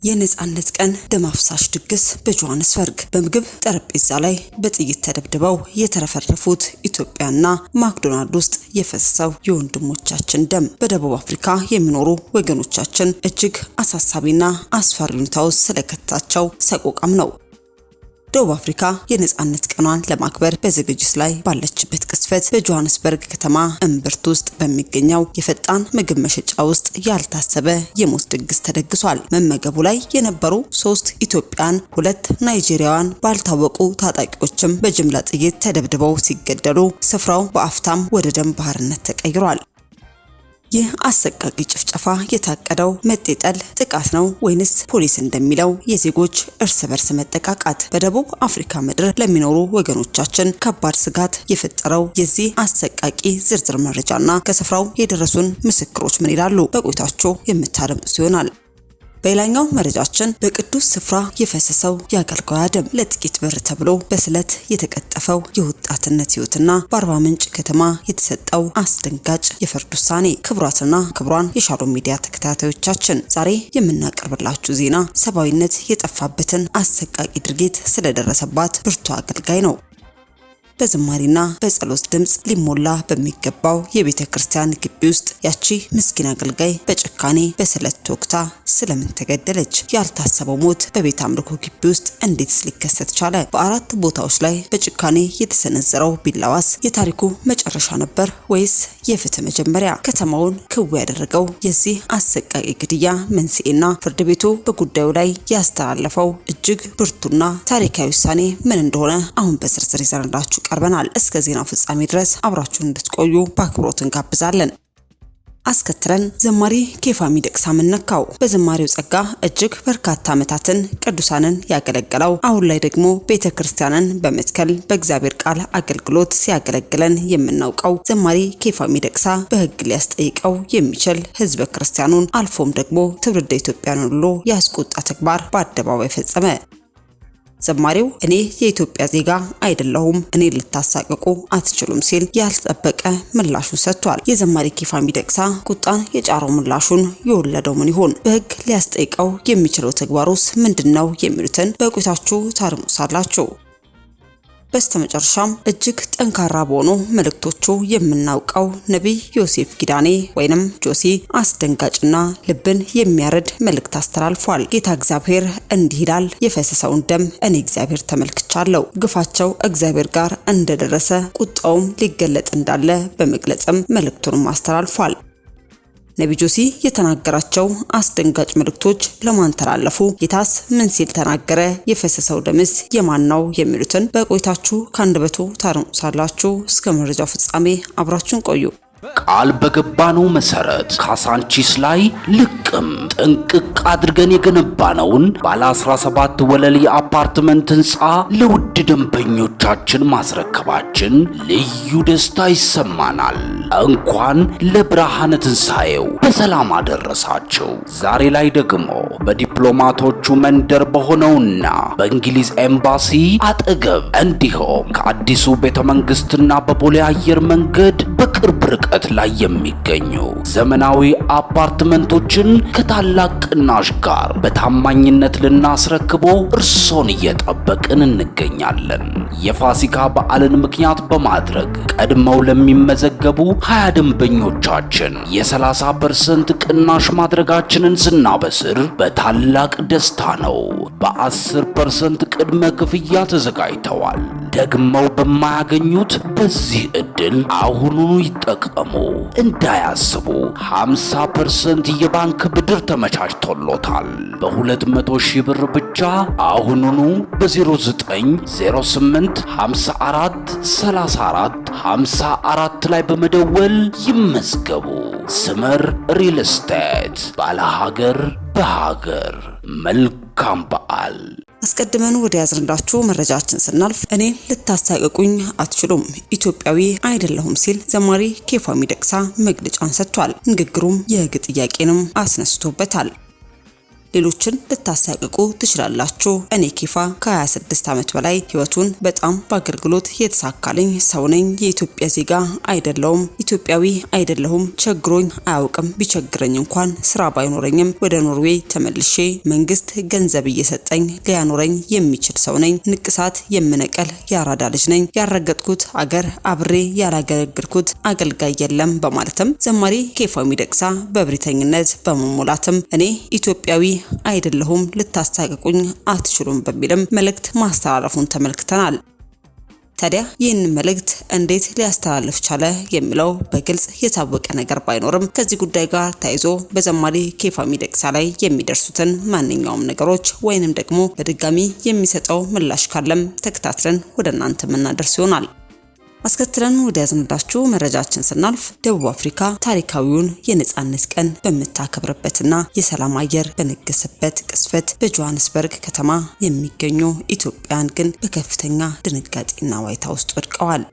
የነጻነት ቀን ደም አፍሳሽ ድግስ በጆሃንስበርግ በምግብ ጠረጴዛ ላይ በጥይት ተደብድበው የተረፈረፉት ኢትዮጵያና ማክዶናልድ ውስጥ የፈሰሰው የወንድሞቻችን ደም በደቡብ አፍሪካ የሚኖሩ ወገኖቻችን እጅግ አሳሳቢና አስፈሪ ሁኔታ ውስጥ ስለከተታቸው ሰቆቃም ነው። ደቡብ አፍሪካ የነጻነት ቀኗን ለማክበር በዝግጅት ላይ ባለችበት ቅስፈት በጆሃንስበርግ ከተማ እምብርት ውስጥ በሚገኘው የፈጣን ምግብ መሸጫ ውስጥ ያልታሰበ የሞት ድግስ ተደግሷል። መመገቡ ላይ የነበሩ 3 ኢትዮጵያን፣ 2 ናይጄሪያውያን ባልታወቁ ታጣቂዎችም በጅምላ ጥይት ተደብድበው ሲገደሉ ስፍራው በአፍታም ወደ ደም ባህርነት ተቀይሯል። ይህ አሰቃቂ ጭፍጨፋ የታቀደው መጤጠል ጥቃት ነው ወይንስ ፖሊስ እንደሚለው የዜጎች እርስ በርስ መጠቃቃት? በደቡብ አፍሪካ ምድር ለሚኖሩ ወገኖቻችን ከባድ ስጋት የፈጠረው የዚህ አሰቃቂ ዝርዝር መረጃና ከስፍራው የደረሱን ምስክሮች ምን ይላሉ? በቆይታቸው የምታደምጡት ይሆናል። በሌላኛው መረጃችን በቅዱስ ስፍራ የፈሰሰው የአገልጋዩ ደም፣ ለጥቂት ብር ተብሎ በስለት የተቀጠፈው የወጣትነት ህይወትና በአርባ ምንጭ ከተማ የተሰጠው አስደንጋጭ የፍርድ ውሳኔ። ክቡራትና ክቡራን የሻሎም ሚዲያ ተከታታዮቻችን ዛሬ የምናቀርብላችሁ ዜና ሰብአዊነት የጠፋበትን አሰቃቂ ድርጊት ስለደረሰባት ብርቱ አገልጋይ ነው። በዝማሬና በጸሎት ድምጽ ሊሞላ በሚገባው የቤተ ክርስቲያን ግቢ ውስጥ ያቺ ምስኪን አገልጋይ በጭካኔ በስለት ተወግታ ስለምን ተገደለች? ያልታሰበው ሞት በቤተ አምልኮ ግቢ ውስጥ እንዴትስ ሊከሰት ቻለ? በአራት ቦታዎች ላይ በጭካኔ የተሰነዘረው ቢላዋስ የታሪኩ መጨረሻ ነበር ወይስ የፍትህ መጀመሪያ? ከተማውን ክው ያደረገው የዚህ አሰቃቂ ግድያ መንስኤና ፍርድ ቤቱ በጉዳዩ ላይ ያስተላለፈው እጅግ ብርቱና ታሪካዊ ውሳኔ ምን እንደሆነ አሁን በዝርዝር ይዘንላችሁ ቀርበናል። እስከ ዜናው ፍጻሜ ድረስ አብራችሁን እንድትቆዩ በአክብሮት እንጋብዛለን። አስከትለን ዘማሪ ኬፋ ሚደቅሳ ምነካው በዝማሬው ጸጋ እጅግ በርካታ ዓመታትን ቅዱሳንን ያገለገለው አሁን ላይ ደግሞ ቤተክርስቲያንን በመትከል በእግዚአብሔር ቃል አገልግሎት ሲያገለግለን የምናውቀው ዘማሪ ኬፋ ሚደቅሳ በሕግ ሊያስጠይቀው የሚችል ህዝበ ክርስቲያኑን አልፎም ደግሞ ትውልደ ኢትዮጵያን ሁሉ ያስቆጣ ተግባር በአደባባይ ፈጸመ። ዘማሪው እኔ የኢትዮጵያ ዜጋ አይደለሁም፣ እኔ ልታሳቅቁ አትችሉም ሲል ያልተጠበቀ ምላሹን ሰጥቷል። የዘማሪ ኬፋ ሚደቅሳ ቁጣን የጫረው ምላሹን የወለደው ምን ይሆን? በህግ ሊያስጠይቀው የሚችለው ተግባሩስ ምንድነው? የሚሉትን በቆይታችሁ ታርሙሳላችሁ። በስተመጨረሻም እጅግ ጠንካራ በሆኑ መልእክቶቹ የምናውቀው ነብይ ዮሴፍ ኪዳኔ ወይንም ጆሲ አስደንጋጭና ልብን የሚያረድ መልእክት አስተላልፏል። ጌታ እግዚአብሔር እንዲህ ይላል፣ የፈሰሰውን ደም እኔ እግዚአብሔር ተመልክቻለሁ። ግፋቸው እግዚአብሔር ጋር እንደደረሰ ቁጣውም ሊገለጥ እንዳለ በመግለጽም መልእክቱን አስተላልፏል። ነብይ ጆሲ የተናገራቸው አስደንጋጭ መልእክቶች ለማን ተላለፉ? ጌታስ ምን ሲል ተናገረ? የፈሰሰው ደምስ የማን ነው? የሚሉትን በቆይታችሁ ካንደበቱ ታርሙሳላችሁ። እስከ መረጃው ፍጻሜ አብራችሁን ቆዩ። ቃል በገባነው መሰረት ካሳንቺስ ላይ ልቅም ጥንቅቅ አድርገን የገነባነውን ባለ 17 ወለል የአፓርትመንት ህንፃ ለውድ ደንበኞቻችን ማስረከባችን ልዩ ደስታ ይሰማናል። እንኳን ለብርሃነ ትንሣኤው በሰላም አደረሳችሁ። ዛሬ ላይ ደግሞ በዲፕሎማቶቹ መንደር በሆነውና በእንግሊዝ ኤምባሲ አጠገብ እንዲሁም ከአዲሱ ቤተመንግስትና በቦሌ አየር መንገድ በቅርብ ርቀት ላይ የሚገኙ ዘመናዊ አፓርትመንቶችን ከታላቅ ቅናሽ ጋር በታማኝነት ልናስረክቦ እርሶን እየጠበቅን እንገኛለን። የፋሲካ በዓልን ምክንያት በማድረግ ቀድመው ለሚመዘገቡ 20 ደንበኞቻችን የ30% ቅናሽ ማድረጋችንን ስናበስር በታላቅ ደስታ ነው። በ10% ቅድመ ክፍያ ተዘጋጅተዋል። ደግመው በማያገኙት በዚህ እድል አሁኑኑ ይጠቀሙ። እንዳያስቡ 50% የባንክ ብድር ተመቻችቶሎታል። በ200 ሺህ ብር ብቻ አሁኑኑ በ0908 54 34 54 ላይ በመደወል ይመዝገቡ። ስመር ሪል ስቴት ባለሀገር በሀገር። መልካም በዓል። አስቀድመን ወደ ያዝንላችሁ መረጃችን ስናልፍ እኔ ልታሳቅቁኝ አትችሉም፣ ኢትዮጵያዊ አይደለሁም ሲል ዘማሪ ኬፋ ሚደቅሳ መግለጫን ሰጥቷል። ንግግሩም የህግ ጥያቄንም አስነስቶበታል። ሌሎችን ልታሳቅቁ ትችላላችሁ። እኔ ኬፋ ከ26 ዓመት በላይ ህይወቱን በጣም በአገልግሎት የተሳካልኝ ሰው ነኝ። የኢትዮጵያ ዜጋ አይደለሁም፣ ኢትዮጵያዊ አይደለሁም። ቸግሮኝ አያውቅም። ቢቸግረኝ እንኳን ስራ ባይኖረኝም ወደ ኖርዌይ ተመልሼ መንግስት ገንዘብ እየሰጠኝ ሊያኖረኝ የሚችል ሰው ነኝ። ንቅሳት የምነቀል ያራዳ ልጅ ነኝ። ያረገጥኩት አገር አብሬ ያላገለግልኩት አገልጋይ የለም በማለትም ዘማሪ ኬፋ ሚደቅሳ በብሪተኝነት በመሞላትም እኔ ኢትዮጵያዊ አይደለሁም ልታስታቅቁኝ አትችሉም በሚልም መልእክት ማስተላለፉን ተመልክተናል። ታዲያ ይህን መልእክት እንዴት ሊያስተላልፍ ቻለ የሚለው በግልጽ የታወቀ ነገር ባይኖርም ከዚህ ጉዳይ ጋር ተያይዞ በዘማሪ ኬፋ ሚደቅሳ ላይ የሚደርሱትን ማንኛውም ነገሮች ወይንም ደግሞ በድጋሚ የሚሰጠው ምላሽ ካለም ተከታትለን ወደ እናንተ የምናደርስ ይሆናል። አስከትለን ወደ ያዝንላችሁ መረጃችን ስናልፍ ደቡብ አፍሪካ ታሪካዊውን የነጻነት ቀን በምታከብርበትና የሰላም አየር በነገሰበት ቅስፈት በጆሃንስበርግ ከተማ የሚገኙ ኢትዮጵያውያን ግን በከፍተኛ ድንጋጤና ዋይታ ውስጥ ወድቀዋል።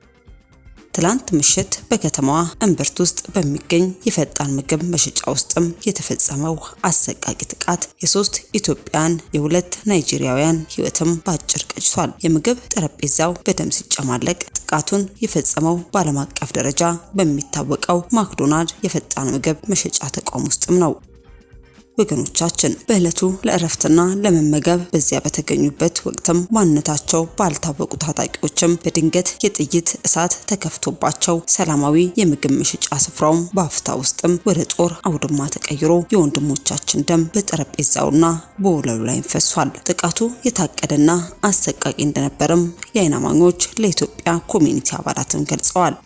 ትላንት ምሽት በከተማዋ እምብርት ውስጥ በሚገኝ የፈጣን ምግብ መሸጫ ውስጥም የተፈጸመው አሰቃቂ ጥቃት የ3 ኢትዮጵያውያን የ2 ናይጄሪያውያን ህይወትም ባጭር ቀጭቷል። የምግብ ጠረጴዛው በደም ሲጨማለቅ ጥቃቱን የፈጸመው በዓለም አቀፍ ደረጃ በሚታወቀው ማክዶናልድ የፈጣን ምግብ መሸጫ ተቋም ውስጥም ነው። ወገኖቻችን በእለቱ ለእረፍትና ለመመገብ በዚያ በተገኙበት ወቅትም ማንነታቸው ባልታወቁ ታጣቂዎችም በድንገት የጥይት እሳት ተከፍቶባቸው ሰላማዊ የምግብ መሸጫ ስፍራውም በአፍታ ውስጥም ወደ ጦር አውድማ ተቀይሮ የወንድሞቻችን ደም በጠረጴዛውና በወለሉ ላይ ፈሷል። ጥቃቱ የታቀደና አሰቃቂ እንደነበርም የዓይን እማኞች ለኢትዮጵያ ኮሚኒቲ አባላትም ገልጸዋል።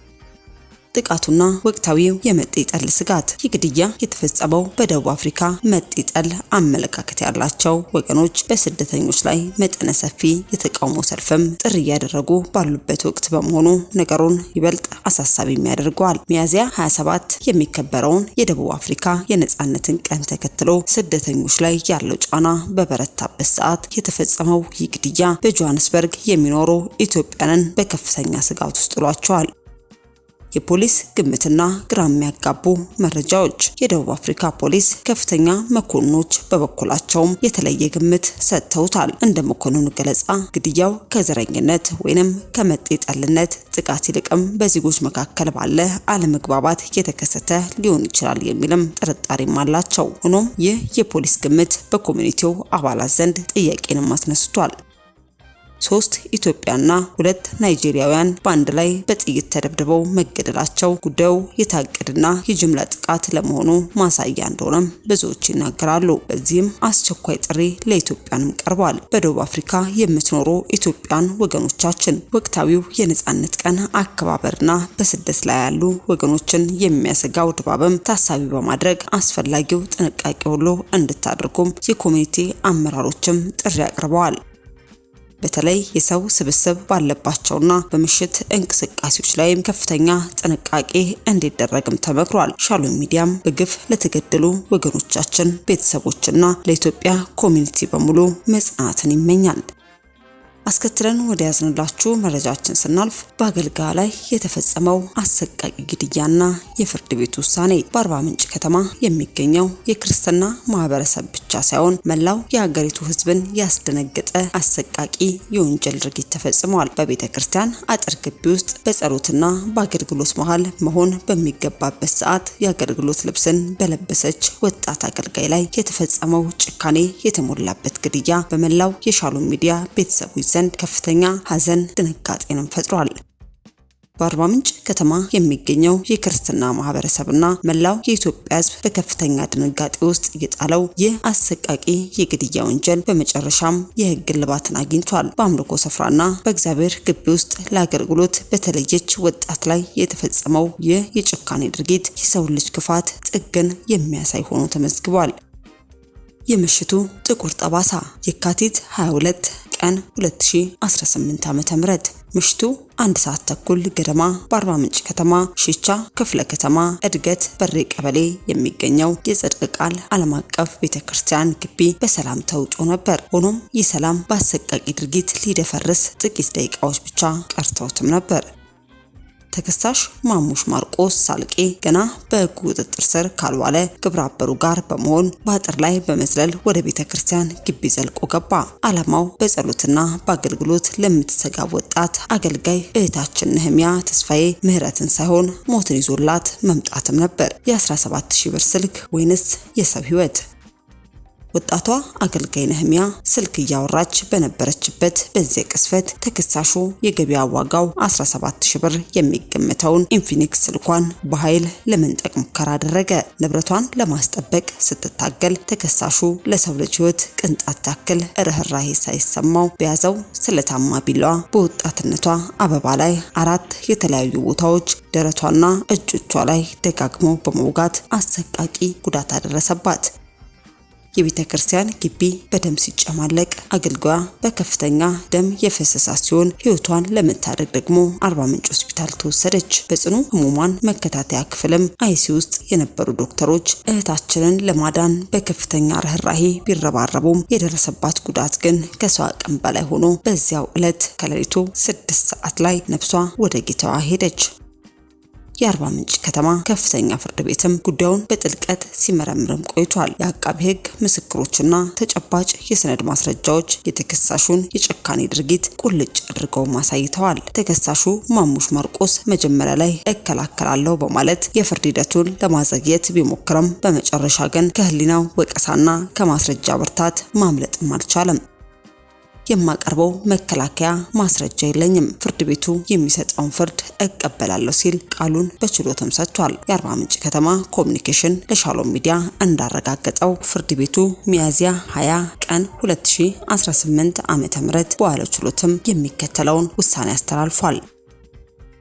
ጥቃቱና ወቅታዊው የመጤ ጠል ስጋት የግድያ የተፈጸመው በደቡብ አፍሪካ መጤ ጠል አመለካከት ያላቸው ወገኖች በስደተኞች ላይ መጠነ ሰፊ የተቃውሞ ሰልፍም ጥሪ ያደረጉ ባሉበት ወቅት በመሆኑ ነገሩን ይበልጥ አሳሳቢ ያደርገዋል። ሚያዝያ 27 የሚከበረውን የደቡብ አፍሪካ የነጻነትን ቀን ተከትሎ ስደተኞች ላይ ያለው ጫና በበረታበት ሰዓት የተፈጸመው ግድያ በጆሃንስበርግ የሚኖሩ ኢትዮጵያንን በከፍተኛ ስጋት ውስጥ ጥሏቸዋል። የፖሊስ ግምትና ግራ የሚያጋቡ መረጃዎች የደቡብ አፍሪካ ፖሊስ ከፍተኛ መኮንኖች በበኩላቸውም የተለየ ግምት ሰጥተውታል። እንደ መኮንኑ ገለጻ ግድያው ከዘረኝነት ወይንም ከመጤ ጠልነት ጥቃት ይልቅም በዜጎች መካከል ባለ አለመግባባት የተከሰተ ሊሆን ይችላል የሚልም ጥርጣሬም አላቸው። ሆኖም ይህ የፖሊስ ግምት በኮሚኒቲው አባላት ዘንድ ጥያቄንም አስነስቷል። 3 ኢትዮጵያና 2 ናይጄሪያውያን በአንድ ላይ በጥይት ተደብድበው መገደላቸው ጉዳዩ የታቀደና የጅምላ ጥቃት ለመሆኑ ማሳያ እንደሆነም ብዙዎች ይናገራሉ። በዚህም አስቸኳይ ጥሪ ለኢትዮጵያንም ቀርቧል። በደቡብ አፍሪካ የምትኖሩ ኢትዮጵያን ወገኖቻችን ወቅታዊው የነጻነት ቀን አከባበርና በስደት ላይ ያሉ ወገኖችን የሚያሰጋው ድባብም ታሳቢ በማድረግ አስፈላጊው ጥንቃቄ ሁሉ እንድታደርጉም የኮሚኒቲ አመራሮችም ጥሪ አቅርበዋል። በተለይ የሰው ስብስብ ባለባቸውና በምሽት እንቅስቃሴዎች ላይም ከፍተኛ ጥንቃቄ እንዲደረግም ተመክሯል። ሻሎም ሚዲያም በግፍ ለተገደሉ ወገኖቻችን ቤተሰቦችና ለኢትዮጵያ ኮሚኒቲ በሙሉ መጽናናትን ይመኛል። አስከትለን ወደ ያዝንላችሁ መረጃችን ስናልፍ በአገልጋይ ላይ የተፈጸመው አሰቃቂ ግድያና የፍርድ ቤት ውሳኔ በአርባ ምንጭ ከተማ የሚገኘው የክርስትና ማህበረሰብ ብቻ ሳይሆን መላው የሀገሪቱ ሕዝብን ያስደነገጠ አሰቃቂ የወንጀል ድርጊት ተፈጽሟል። በቤተ ክርስቲያን አጥር ግቢ ውስጥ በጸሎትና በአገልግሎት መሃል መሆን በሚገባበት ሰዓት የአገልግሎት ልብስን በለበሰች ወጣት አገልጋይ ላይ የተፈጸመው ጭካኔ የተሞላበት ግድያ በመላው የሻሎም ሚዲያ ቤተሰቦች ዘንድ ከፍተኛ ሐዘን ድንጋጤንም ፈጥሯል። በአርባ ምንጭ ከተማ የሚገኘው የክርስትና ማህበረሰብና መላው የኢትዮጵያ ሕዝብ በከፍተኛ ድንጋጤ ውስጥ የጣለው ይህ አሰቃቂ የግድያ ወንጀል በመጨረሻም የሕግ እልባትን አግኝቷል። በአምልኮ ስፍራና በእግዚአብሔር ግቢ ውስጥ ለአገልግሎት በተለየች ወጣት ላይ የተፈጸመው ይህ የጭካኔ ድርጊት የሰው ልጅ ክፋት ጥግን የሚያሳይ ሆኖ ተመዝግቧል። የምሽቱ ጥቁር ጠባሳ የካቲት 22 ቀን 2018 ዓ.ም ምሽቱ 1 ሰዓት ተኩል ገደማ በአርባ ምንጭ ከተማ ሺቻ ክፍለ ከተማ እድገት በሬ ቀበሌ የሚገኘው የጽድቅ ቃል ዓለም አቀፍ ቤተክርስቲያን ግቢ በሰላም ተውጦ ነበር። ሆኖም ይህ ሰላም በአሰቃቂ ድርጊት ሊደፈርስ ጥቂት ደቂቃዎች ብቻ ቀርተውትም ነበር። ተከሳሽ ማሙሽ ማርቆስ ሳልቄ ገና በቁጥጥር ስር ካልዋለ ግብረ አበሩ ጋር በመሆን በአጥር ላይ በመዝለል ወደ ቤተክርስቲያን ግቢ ዘልቆ ገባ። ዓላማው በጸሎትና በአገልግሎት ለምትሰጋ ወጣት አገልጋይ እህታችን ነህሚያ ተስፋዬ ምህረትን ሳይሆን ሞትን ይዞላት መምጣትም ነበር። የ17000 ብር ስልክ ወይንስ የሰው ህይወት? ወጣቷ አገልጋይ ነህሚያ ስልክ እያወራች በነበረችበት በዚህ ቅስፈት ተከሳሹ የገበያ ዋጋው 17000 ብር የሚገመተውን ኢንፊኒክስ ስልኳን በኃይል ለመንጠቅ ሙከራ አደረገ። ንብረቷን ለማስጠበቅ ስትታገል ተከሳሹ ለሰው ልጅ ህይወት ቅንጣት ታክል ርህራሄ ሳይሰማው በያዘው ስለታማ ቢላዋ በወጣትነቷ አበባ ላይ 4 የተለያዩ ቦታዎች ደረቷና እጆቿ ላይ ደጋግሞ በመውጋት አሰቃቂ ጉዳት አደረሰባት። የቤተክርስቲያን ግቢ በደም ሲጨማለቅ አገልጋዩ በከፍተኛ ደም የፈሰሳት ሲሆን ህይወቷን ለመታደግ ደግሞ አርባ ምንጭ ሆስፒታል ተወሰደች። በጽኑ ህሙማን መከታተያ ክፍልም አይሲ ውስጥ የነበሩ ዶክተሮች እህታችንን ለማዳን በከፍተኛ ርህራሄ ቢረባረቡም የደረሰባት ጉዳት ግን ከሰው አቅም በላይ ሆኖ በዚያው ዕለት ከሌሊቱ 6 ሰዓት ላይ ነፍሷ ወደ ጌታዋ ሄደች። የአርባ ምንጭ ከተማ ከፍተኛ ፍርድ ቤትም ጉዳዩን በጥልቀት ሲመረምርም ቆይቷል። የአቃቤ ህግ ምስክሮችና ተጨባጭ የሰነድ ማስረጃዎች የተከሳሹን የጭካኔ ድርጊት ቁልጭ አድርገው ማሳይተዋል። ተከሳሹ ማሙሽ ማርቆስ መጀመሪያ ላይ እከላከላለሁ በማለት የፍርድ ሂደቱን ለማዘግየት ቢሞክርም በመጨረሻ ግን ከህሊናው ወቀሳና ከማስረጃ ብርታት ማምለጥም አልቻለም። የማቀርበው መከላከያ ማስረጃ የለኝም፣ ፍርድ ቤቱ የሚሰጠውን ፍርድ እቀበላለሁ ሲል ቃሉን በችሎትም ሰጥቷል። የአርባ ምንጭ ከተማ ኮሙኒኬሽን ለሻሎም ሚዲያ እንዳረጋገጠው ፍርድ ቤቱ ሚያዝያ 20 ቀን 2018 ዓ.ም በዋለው ችሎትም የሚከተለውን ውሳኔ አስተላልፏል።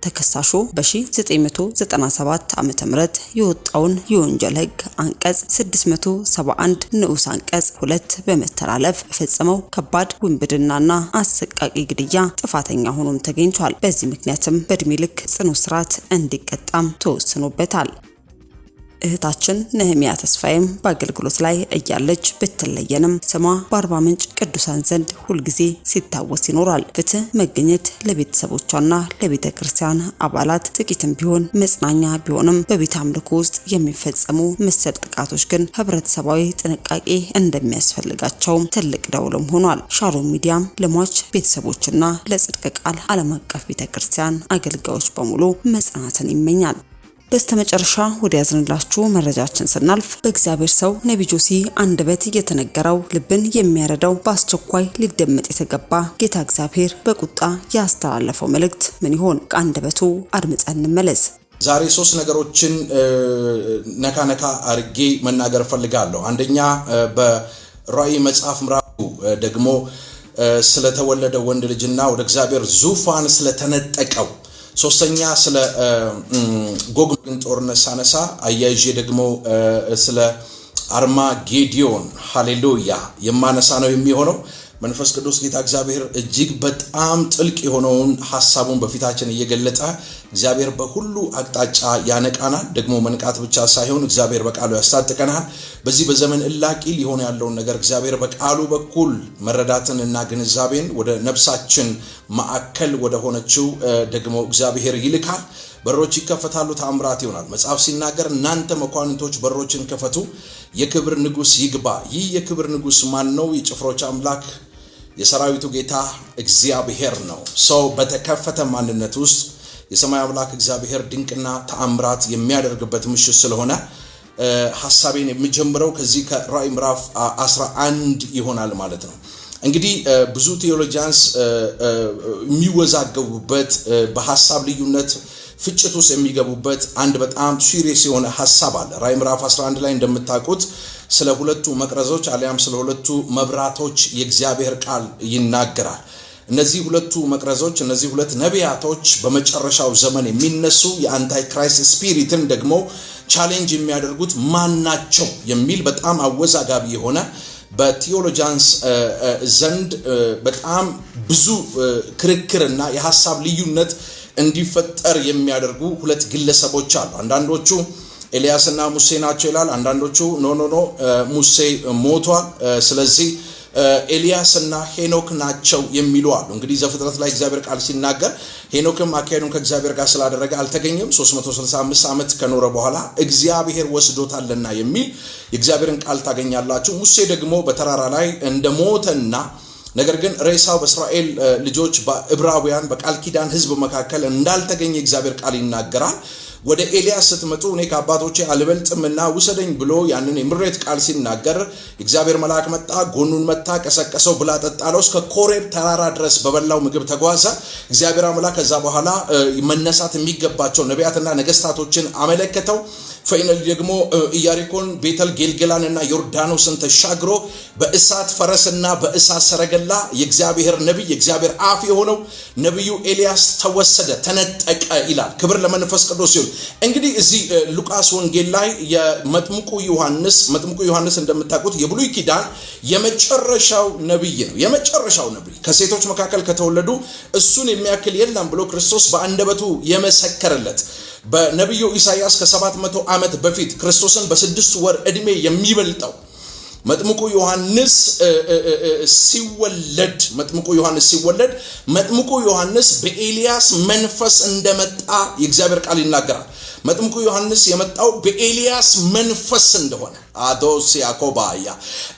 ተከሳሹ በ1997 ዓመተ ምህረት የወጣውን የወንጀል ህግ አንቀጽ 671 ንዑስ አንቀጽ 2 በመተላለፍ ፈጽመው ከባድ ውንብድናና አሰቃቂ ግድያ ጥፋተኛ ሆኖም ተገኝቷል። በዚህ ምክንያትም በእድሜ ልክ ጽኑ እስራት እንዲቀጣም ተወስኖበታል። እህታችን ነህሚያ ተስፋዬም በአገልግሎት ላይ እያለች ብትለየንም ስሟ በአርባ ምንጭ ቅዱሳን ዘንድ ሁልጊዜ ሲታወስ ይኖራል። ፍትህ መገኘት ለቤተሰቦቿና ለቤተክርስቲያን አባላት ጥቂትም ቢሆን መጽናኛ ቢሆንም በቤተ አምልኮ ውስጥ የሚፈጸሙ መሰል ጥቃቶች ግን ህብረተሰባዊ ጥንቃቄ እንደሚያስፈልጋቸው ትልቅ ደውልም ሆኗል። ሻሎም ሚዲያም ለሟች ቤተሰቦችና ለጽድቅ ቃል ዓለም አቀፍ ቤተክርስቲያን አገልጋዮች በሙሉ መጽናናትን ይመኛል። በስተመጨረሻ ወደ ያዝንላችሁ መረጃችን ስናልፍ በእግዚአብሔር ሰው ነብዩ ጆሲ አንደበት የተነገረው ልብን የሚያረዳው በአስቸኳይ ሊደመጥ የተገባ ጌታ እግዚአብሔር በቁጣ ያስተላለፈው መልእክት ምን ይሆን? ከአንደበቱ አድምጠን እንመለስ። ዛሬ 3 ነገሮችን ነካ አርጌ መናገር ፈልጋለሁ። አንደኛ በራእይ መጽሐፍ ምዕራፍ ደግሞ ስለተወለደ ወንድ ልጅና ወደ እግዚአብሔር ዙፋን ስለተነጠቀው፣ ሶስተኛ ስለ ጎግ ጦርነት ሳነሳ አያይዤ ደግሞ ስለ አርማጌዲዮን ሃሌሉያ የማነሳ ነው የሚሆነው። መንፈስ ቅዱስ ጌታ እግዚአብሔር እጅግ በጣም ጥልቅ የሆነውን ሐሳቡን በፊታችን እየገለጠ እግዚአብሔር በሁሉ አቅጣጫ ያነቃናል። ደግሞ መንቃት ብቻ ሳይሆን እግዚአብሔር በቃሉ ያስታጥቀናል። በዚህ በዘመን እላቂ ሊሆን ያለውን ነገር እግዚአብሔር በቃሉ በኩል መረዳትን እና ግንዛቤን ወደ ነፍሳችን ማዕከል ወደ ሆነችው ደግሞ እግዚአብሔር ይልካል። በሮች ይከፈታሉ፣ ተአምራት ይሆናል። መጽሐፍ ሲናገር እናንተ መኳንንቶች በሮችን ከፈቱ፣ የክብር ንጉስ ይግባ። ይህ የክብር ንጉስ ማን ነው? የጭፍሮች አምላክ የሰራዊቱ ጌታ እግዚአብሔር ነው። ሰው በተከፈተ ማንነት ውስጥ የሰማይ አምላክ እግዚአብሔር ድንቅና ተአምራት የሚያደርግበት ምሽት ስለሆነ ሐሳቤን የሚጀምረው ከዚህ ከራእይ ምዕራፍ 11 ይሆናል ማለት ነው። እንግዲህ ብዙ ቴዎሎጂያንስ የሚወዛገቡበት በሐሳብ ልዩነት ፍጭት ውስጥ የሚገቡበት አንድ በጣም ሲሪየስ የሆነ ሐሳብ አለ። ራእይ ምዕራፍ 11 ላይ እንደምታውቁት ስለ ሁለቱ መቅረዞች አሊያም ስለ ሁለቱ መብራቶች የእግዚአብሔር ቃል ይናገራል። እነዚህ ሁለቱ መቅረዞች፣ እነዚህ ሁለት ነቢያቶች በመጨረሻው ዘመን የሚነሱ የአንታይ ክራይስት ስፒሪትን ደግሞ ቻሌንጅ የሚያደርጉት ማን ናቸው የሚል በጣም አወዛጋቢ የሆነ በቴዎሎጂያንስ ዘንድ በጣም ብዙ ክርክርና የሐሳብ ልዩነት እንዲፈጠር የሚያደርጉ ሁለት ግለሰቦች አሉ። አንዳንዶቹ ኤልያስና ሙሴ ናቸው ይላል። አንዳንዶቹ ኖ ሙሴ ሞቷል፣ ስለዚህ ኤልያስና ሄኖክ ናቸው የሚሉ አሉ። እንግዲህ ዘፍጥረት ላይ እግዚአብሔር ቃል ሲናገር ሄኖክም አካሄዱን ከእግዚአብሔር ጋር ስላደረገ አልተገኘም 365 ዓመት ከኖረ በኋላ እግዚአብሔር ወስዶታልና የሚል የእግዚአብሔርን ቃል ታገኛላችሁ። ሙሴ ደግሞ በተራራ ላይ እንደሞተና ነገር ግን ሬሳው በእስራኤል ልጆች በዕብራውያን በቃል ኪዳን ሕዝብ መካከል እንዳልተገኘ እግዚአብሔር ቃል ይናገራል። ወደ ኤልያስ ስትመጡ እኔ ከአባቶቼ አልበልጥምና ውሰደኝ ብሎ ያንን የምሬት ቃል ሲናገር እግዚአብሔር መልአክ መጣ፣ ጎኑን መታ፣ ቀሰቀሰው፣ ብላ ጠጣለው። እስከ ኮሬብ ተራራ ድረስ በበላው ምግብ ተጓዘ። እግዚአብሔር አምላክ ከዛ በኋላ መነሳት የሚገባቸው ነቢያትና ነገስታቶችን አመለከተው። ፋይናሊ ደግሞ ኢያሪኮን፣ ቤተል ጌልጌላንና ዮርዳኖስን ተሻግሮ በእሳት ፈረስና በእሳት ሰረገላ የእግዚአብሔር ነብይ የእግዚአብሔር አፍ የሆነው ነብዩ ኤልያስ ተወሰደ፣ ተነጠቀ ይላል። ክብር ለመንፈስ ቅዱስ ይሁን። እንግዲህ እዚህ ሉቃስ ወንጌል ላይ የመጥምቁ ዮሐንስ እንደምታውቁት የብሉይ ኪዳን የመጨረሻው ነብይ ነው። የመጨረሻው ነብይ ከሴቶች መካከል ከተወለዱ እሱን የሚያክል የለም ብሎ ክርስቶስ በአንደበቱ የመሰከረለት በነብዩ ኢሳይያስ ከ700 ዓመት በፊት ክርስቶስን በ6 ወር ዕድሜ የሚበልጠው መጥምቁ ዮሐንስ ሲወለድ መጥምቁ ዮሐንስ በኤልያስ መንፈስ እንደመጣ የእግዚአብሔር ቃል ይናገራል። መጥምቁ ዮሐንስ የመጣው በኤልያስ መንፈስ እንደሆነ አዶስ ያኮባያ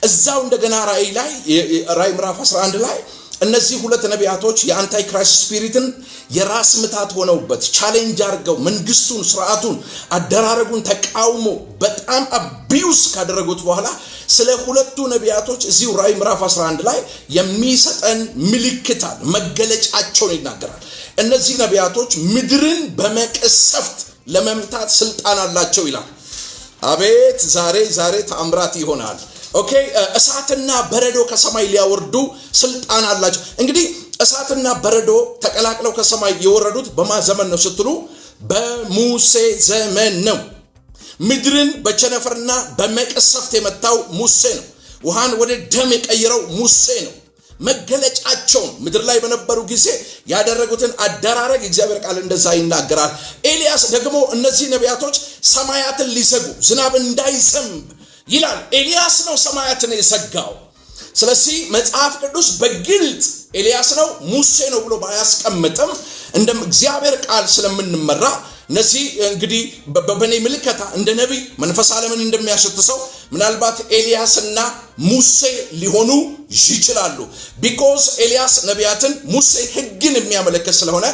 እዛው እንደገና ራእይ ምዕራፍ 11 ላይ እነዚህ ሁለት ነቢያቶች የአንታይ ክራይስት ስፒሪትን የራስ ምታት ሆነውበት ቻሌንጅ አድርገው መንግስቱን፣ ስርዓቱን፣ አደራረጉን ተቃውሞ በጣም አቢዩስ ካደረጉት በኋላ ስለ ሁለቱ ነቢያቶች እዚሁ ራእይ ምዕራፍ 11 ላይ የሚሰጠን ምልክታል መገለጫቸውን ይናገራል። እነዚህ ነቢያቶች ምድርን በመቀሰፍት ለመምታት ስልጣን አላቸው ይላል። አቤት ዛሬ ተአምራት ይሆናል። ኦኬ እሳትና በረዶ ከሰማይ ሊያወርዱ ስልጣን አላቸው። እንግዲህ እሳትና በረዶ ተቀላቅለው ከሰማይ የወረዱት በማን ዘመን ነው ስትሉ በሙሴ ዘመን ነው። ምድርን በቸነፈርና በመቀሰፍት የመታው ሙሴ ነው። ውሃን ወደ ደም የቀየረው ሙሴ ነው። መገለጫቸውን ምድር ላይ በነበሩ ጊዜ ያደረጉትን አደራረግ እግዚአብሔር ቃል እንደዛ ይናገራል። ኤልያስ ደግሞ እነዚህ ነቢያቶች ሰማያትን ሊዘጉ ዝናብ እንዳይዘንብ ይላል። ኤልያስ ነው ሰማያትን የዘጋው። ስለዚህ መጽሐፍ ቅዱስ በግልጽ ኤልያስ ነው ሙሴ ነው ብሎ ባያስቀምጥም እንደ እግዚአብሔር ቃል ስለምንመራ እነዚህ እንግዲህ በበኔ ምልከታ እንደ ነቢይ መንፈስ ዓለምን እንደሚያሸትሰው ምናልባት ኤልያስና ሙሴ ሊሆኑ ይችላሉ። ቢኮዝ ኤልያስ ነቢያትን፣ ሙሴ ሕግን የሚያመለክት ስለሆነ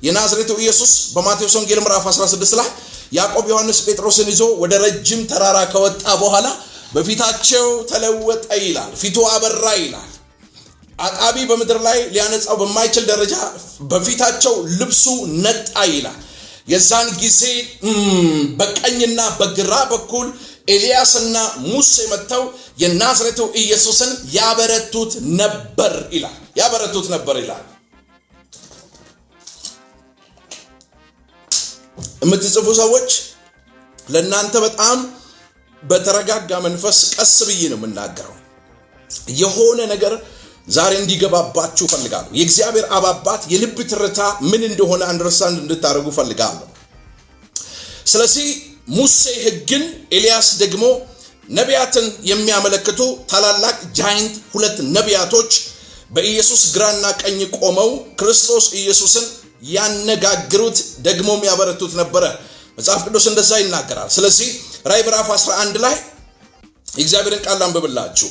የናዝሬቱ ኢየሱስ በማቴዎስ ወንጌል ምዕራፍ 16 ላይ ያዕቆብ ዮሐንስ ጴጥሮስን ይዞ ወደ ረጅም ተራራ ከወጣ በኋላ በፊታቸው ተለወጠ ይላል። ፊቱ አበራ ይላል። አቃቢ በምድር ላይ ሊያነጻው በማይችል ደረጃ በፊታቸው ልብሱ ነጣ ይላል። የዛን ጊዜ በቀኝና በግራ በኩል ኤልያስና ሙሴ መጥተው የናዝሬቱ ኢየሱስን ያበረቱት ነበር ይላል። የምትጽፉ ሰዎች ለእናንተ በጣም በተረጋጋ መንፈስ ቀስ ብዬ ነው የምናገረው። የሆነ ነገር ዛሬ እንዲገባባችሁ ፈልጋለሁ። የእግዚአብሔር አባባት የልብ ትርታ ምን እንደሆነ አንደርስታንድ እንድታደርጉ ፈልጋለሁ። ስለዚህ ሙሴ ሕግን፣ ኤልያስ ደግሞ ነቢያትን የሚያመለክቱ ታላላቅ ጃይንት ሁለት ነቢያቶች በኢየሱስ ግራና ቀኝ ቆመው ክርስቶስ ኢየሱስን ያነጋግሩት ደግሞም ያበረቱት ነበረ። መጽሐፍ ቅዱስ እንደዛ ይናገራል። ስለዚህ ራእይ ምዕራፍ 11 ላይ የእግዚአብሔርን ቃል አንብብላችሁ።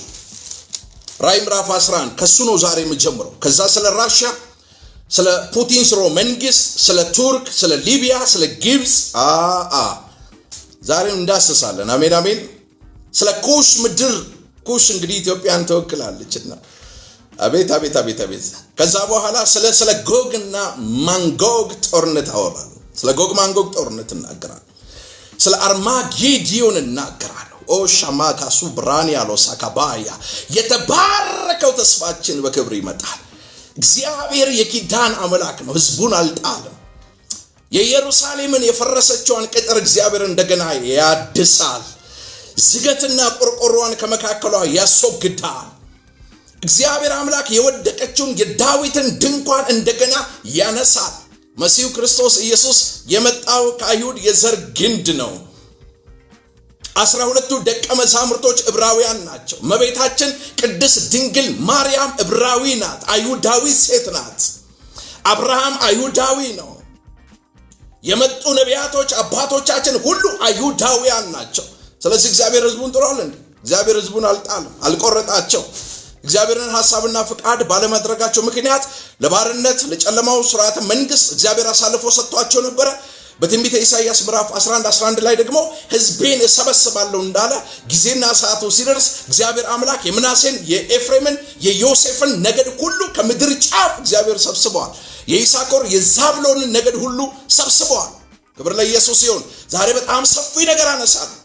ራእይ ምዕራፍ 11 ከሱ ነው ዛሬ የምጀምረው። ከዛ ስለ ራሽያ፣ ስለ ፑቲን ስርወ መንግስት፣ ስለ ቱርክ፣ ስለ ሊቢያ፣ ስለ ግብፅ ዛሬ እንዳስሳለን። አሜን አሜን። ስለ ኩሽ ምድር፣ ኩሽ እንግዲህ ኢትዮጵያን ተወክላለችና አቤት አቤት አቤት አቤት። ከዛ በኋላ ስለ ጎግና ማንጎግ ጦርነት አወራለሁ። ስለ ጎግ ማንጎግ ጦርነት እናገራለሁ። ስለ አርማጌዲዮን እናገራለሁ። ኦ ሻማካሱ ብራኒ ያለው ሳካባያ የተባረከው ተስፋችን በክብር ይመጣል። እግዚአብሔር የኪዳን አምላክ ነው። ህዝቡን አልጣለም። የኢየሩሳሌምን የፈረሰችውን ቅጥር እግዚአብሔር እንደገና ያድሳል። ዝገትና ቆርቆሮዋን ከመካከሏ ያስወግዳል። እግዚአብሔር አምላክ የወደቀችውን የዳዊትን ድንኳን እንደገና ያነሳል። መሲሁ ክርስቶስ ኢየሱስ የመጣው ከአይሁድ የዘር ግንድ ነው። 12ቱ ደቀ መዛሙርቶች ዕብራውያን ናቸው። እመቤታችን ቅድስት ድንግል ማርያም ዕብራዊ ናት፣ አይሁዳዊ ሴት ናት። አብርሃም አይሁዳዊ ነው። የመጡ ነቢያቶች አባቶቻችን ሁሉ አይሁዳውያን ናቸው። ስለዚህ እግዚአብሔር ሕዝቡን ጥሏል እንዴ? እግዚአብሔር ሕዝቡን አልጣለም፣ አልቆረጣቸው። እግዚአብሔርን ሐሳብና ፍቃድ ባለማድረጋቸው ምክንያት ለባርነት ለጨለማው ሥርዓተ መንግስት እግዚአብሔር አሳልፎ ሰጥቷቸው ነበረ። በትንቢተ ኢሳይያስ ምዕራፍ 11 ላይ ደግሞ ሕዝቤን እሰበስባለሁ እንዳለ ጊዜና ሰዓቱ ሲደርስ እግዚአብሔር አምላክ የምናሴን የኤፍሬምን የዮሴፍን ነገድ ሁሉ ከምድር ጫፍ እግዚአብሔር ሰብስበዋል። የይሳኮር የዛብሎንን ነገድ ሁሉ ሰብስበዋል። ክብር ለኢየሱስ ይሁን። ዛሬ በጣም ሰፊ ነገር አነሳለሁ።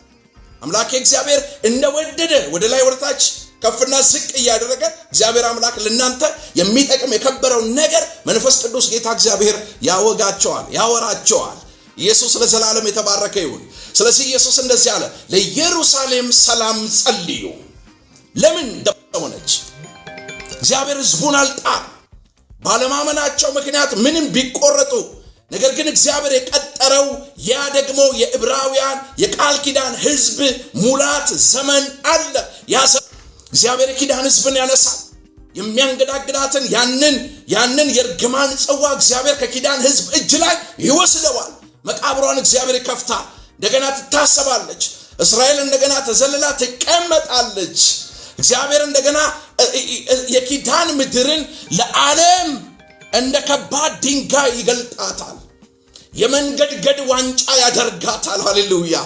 አምላክ እግዚአብሔር እንደወደደ ወደ ላይ ወደ ታች ከፍና ዝቅ እያደረገ እግዚአብሔር አምላክ ለናንተ የሚጠቅም የከበረው ነገር መንፈስ ቅዱስ ጌታ እግዚአብሔር ያወጋቸዋል፣ ያወራቸዋል። ኢየሱስ ለዘላለም የተባረከ ይሁን። ስለዚህ ኢየሱስ እንደዚህ አለ፣ ለኢየሩሳሌም ሰላም ጸልዩ። ለምን ደሆነች? እግዚአብሔር ሕዝቡን አልጣል። ባለማመናቸው ምክንያት ምንም ቢቆረጡ፣ ነገር ግን እግዚአብሔር የቀጠረው ያ ደግሞ የዕብራውያን የቃል ኪዳን ሕዝብ ሙላት ዘመን አለ። ያ እግዚአብሔር የኪዳን ሕዝብን ያነሳል። የሚያንገዳግዳትን ያንን የርግማን ጽዋ እግዚአብሔር ከኪዳን ሕዝብ እጅ ላይ ይወስደዋል። መቃብሯን እግዚአብሔር ይከፍታል። እንደገና ትታሰባለች። እስራኤል እንደገና ተዘልላ ትቀመጣለች። እግዚአብሔር እንደገና የኪዳን ምድርን ለዓለም እንደ ከባድ ድንጋይ ይገልጣታል። የመንገድገድ ዋንጫ ያደርጋታል። ሃሌሉያ!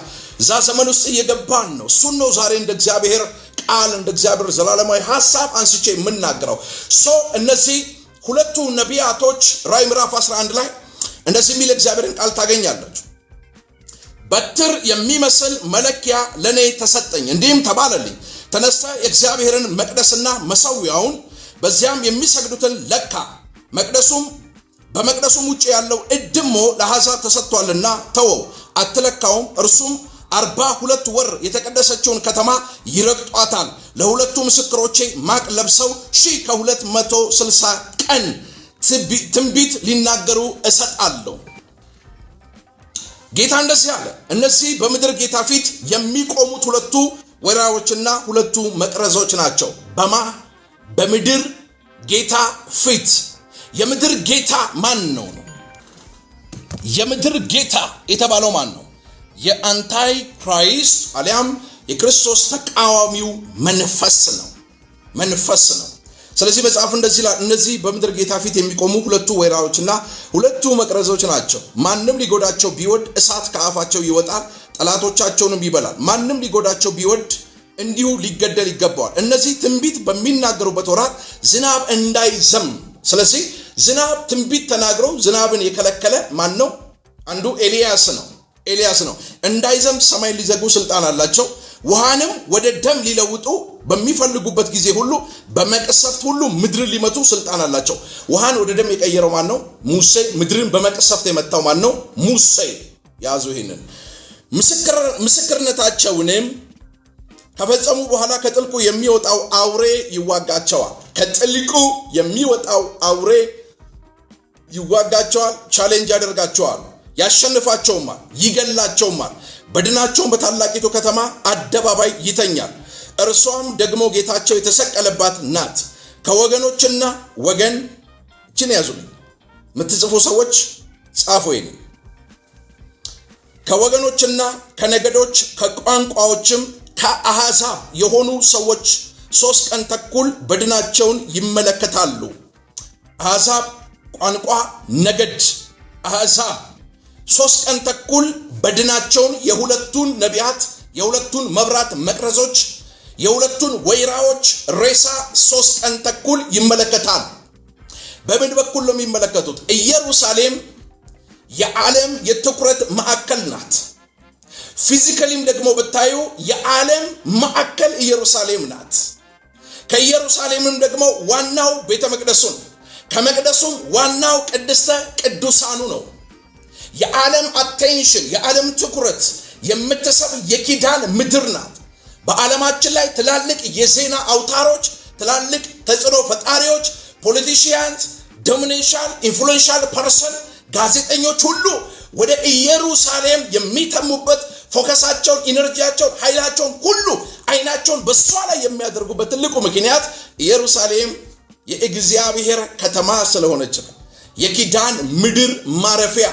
እዛ ዘመን ውስጥ እየገባን ነው። እሱን ነው ዛሬ እንደ እግዚአብሔር ቃል እንደ እግዚአብሔር ዘላለማዊ ሐሳብ አንስቼ የምናገረው። እነዚህ ሁለቱ ነቢያቶች ራዕይ ምዕራፍ 11 ላይ እንደዚህ የሚል እግዚአብሔርን ቃል ታገኛላችሁ። በትር የሚመስል መለኪያ ለኔ ተሰጠኝ፣ እንዲህም ተባለልኝ፣ ተነስተህ የእግዚአብሔርን መቅደስና መሠዊያውን በዚያም የሚሰግዱትን ለካ፣ በመቅደሱም ውጭ ያለው እድሞ ለአሕዛብ ተሰጥቷልና ተወው፣ አትለካውም። እርሱም 42 ወር የተቀደሰችውን ከተማ ይረግጧታል። ለሁለቱ ምስክሮቼ ማቅ ለብሰው 1260 ቀን ትንቢት ሊናገሩ እሰጣለሁ። ጌታ እንደዚህ አለ። እነዚህ በምድር ጌታ ፊት የሚቆሙት ሁለቱ ወይራዎችና ሁለቱ መቅረዞች ናቸው። በምድር ጌታ ፊት። የምድር ጌታ ማን ነው? የምድር ጌታ የተባለው ማን ነው? የአንታይ ክራይስት አሊያም የክርስቶስ ተቃዋሚው መንፈስ ነው። ስለዚህ መጽሐፍ እንደዚህ ይላል፣ እነዚህ በምድር ጌታ ፊት የሚቆሙ ሁለቱ ወይራዎችና ሁለቱ መቅረዞች ናቸው። ማንም ሊጎዳቸው ቢወድ እሳት ከአፋቸው ይወጣል፣ ጠላቶቻቸውንም ይበላል። ማንም ሊጎዳቸው ቢወድ እንዲሁ ሊገደል ይገባዋል። እነዚህ ትንቢት በሚናገሩበት ወራት ዝናብ እንዳይዘም። ስለዚህ ዝናብ ትንቢት ተናግረው ዝናብን የከለከለ ማን ነው? አንዱ ኤልያስ ነው። እንዳይዘም ሰማይ ሊዘጉ ስልጣን አላቸው። ውሃንም ወደ ደም ሊለውጡ በሚፈልጉበት ጊዜ ሁሉ በመቅሰፍት ሁሉ ምድርን ሊመቱ ስልጣን አላቸው። ውሃን ወደ ደም የቀየረው ማን ነው? ሙሴ። ምድርን በመቅሰፍት የመታው ማን ነው? ሙሴ። ያዙ ይሄንን። ምስክርነታቸውንም ከፈጸሙ በኋላ ከጥልቁ የሚወጣው አውሬ ይዋጋቸዋል። ቻሌንጅ ያደርጋቸዋል፣ ያሸንፋቸውማል፣ ይገላቸውማል። በድናቸውም በታላቂቱ ከተማ አደባባይ ይተኛል። እርሷም ደግሞ ጌታቸው የተሰቀለባት ናት። ከወገኖችና ወገን እችን ያዙልኝ የምትጽፉ ሰዎች ጻፉ። ይሄን ከወገኖችና ከነገዶች ከቋንቋዎችም ከአሕዛብ የሆኑ ሰዎች 3 ቀን ተኩል በድናቸውን ይመለከታሉ። አሕዛብ ቋንቋ፣ ነገድ፣ አሕዛብ 3 ቀን ተኩል በድናቸውን የሁለቱን ነቢያት የሁለቱን መብራት መቅረዞች የሁለቱን ወይራዎች ሬሳ 3 ቀን ተኩል ይመለከታል። በምን በኩል ነው የሚመለከቱት? ኢየሩሳሌም የዓለም የትኩረት ማዕከል ናት። ፊዚካሊም ደግሞ ብታዩ የዓለም ማዕከል ኢየሩሳሌም ናት። ከኢየሩሳሌምም ደግሞ ዋናው ቤተ መቅደሱ ነው። ከመቅደሱም ዋናው ቅድስተ ቅዱሳኑ ነው። የዓለም አቴንሽን የዓለም ትኩረት የምትስብ የኪዳን ምድር ናት። በዓለማችን ላይ ትላልቅ የዜና አውታሮች፣ ትላልቅ ተጽዕኖ ፈጣሪዎች፣ ፖለቲሽያንስ፣ ዶሚኔንሻል ኢንፍሉዌንሻል ፐርሰን፣ ጋዜጠኞች ሁሉ ወደ ኢየሩሳሌም የሚተሙበት ፎከሳቸውን፣ ኢነርጂያቸውን፣ ኃይላቸውን ሁሉ አይናቸውን በሷ ላይ የሚያደርጉበት ትልቁ ምክንያት ኢየሩሳሌም የእግዚአብሔር ከተማ ስለሆነች ነው። የኪዳን ምድር ማረፊያ፣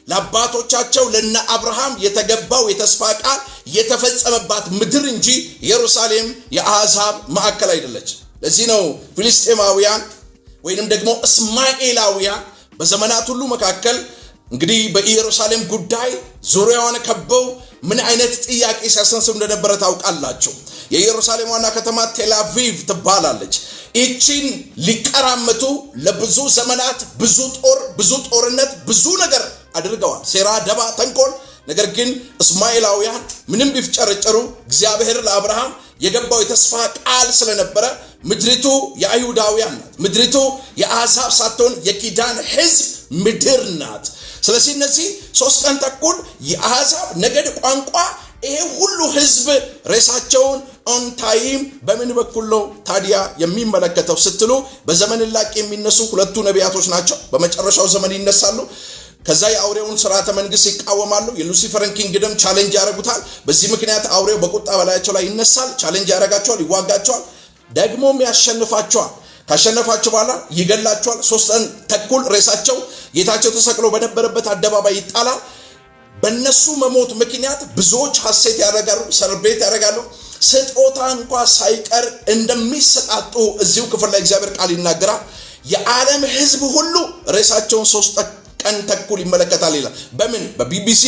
ለአባቶቻቸው ለነ አብርሃም የተገባው የተስፋ ቃል የተፈጸመባት ምድር እንጂ ኢየሩሳሌም የአሕዛብ ማዕከል አይደለች። ለዚህ ነው ፍልስጤማውያን ወይንም ደግሞ እስማኤላውያን በዘመናት ሁሉ መካከል እንግዲህ በኢየሩሳሌም ጉዳይ ዙሪያዋን ከበው ምን አይነት ጥያቄ ሲያሰንስም እንደነበረ ታውቃላችሁ። የኢየሩሳሌም ዋና ከተማ ቴልአቪቭ ትባላለች። ይህችን ሊቀራመቱ ለብዙ ዘመናት ብዙ ጦርነት ብዙ ነገር አድርገዋል፣ ሴራ፣ ደባ፣ ተንኮል። ነገር ግን እስማኤላውያን ምንም ቢፍጨረጨሩ እግዚአብሔር ለአብርሃም የገባው የተስፋ ቃል ስለነበረ ምድሪቱ የአይሁዳውያን ናት። ምድሪቱ የአሕዛብ ሳትሆን የኪዳን ሕዝብ ምድር ናት። ስለዚህ እነዚህ 3 ቀን ተኩል የአሕዛብ ነገድ፣ ቋንቋ ይሄ ሁሉ ሕዝብ ሬሳቸውን ኦን ታይም በምን በኩል ነው ታዲያ የሚመለከተው ስትሉ በዘመን ላቅ የሚነሱ 2 ነቢያቶች ናቸው። በመጨረሻው ዘመን ይነሳሉ። ከዛ የአውሬውን ስርዓተ መንግስት ይቃወማሉ። የሉሲፈርን ኪንግደም ቻሌንጅ ያደርጉታል። በዚህ ምክንያት አውሬው በቁጣ በላያቸው ላይ ይነሳል፣ ቻሌንጅ ያደርጋቸዋል፣ ይዋጋቸዋል፣ ደግሞም ያሸንፋቸዋል። ካሸነፋቸው በኋላ ይገላቸዋል። 3 ቀን ተኩል ሬሳቸው ጌታቸው ተሰቅሎ በነበረበት አደባባይ ይጣላል። በእነሱ መሞት ምክንያት ብዙዎች ሐሴት ያደርጋሉ፣ ሰልብሬት ያደርጋሉ። ስጦታ እንኳ ሳይቀር እንደሚሰጣጡ እዚሁ ክፍል ላይ እግዚአብሔር ቃል ይናገራል። የዓለም ሕዝብ ሁሉ ሬሳቸውን 3 ቀን ተኩል ይመለከታል ይላል። በምን? በቢቢሲ፣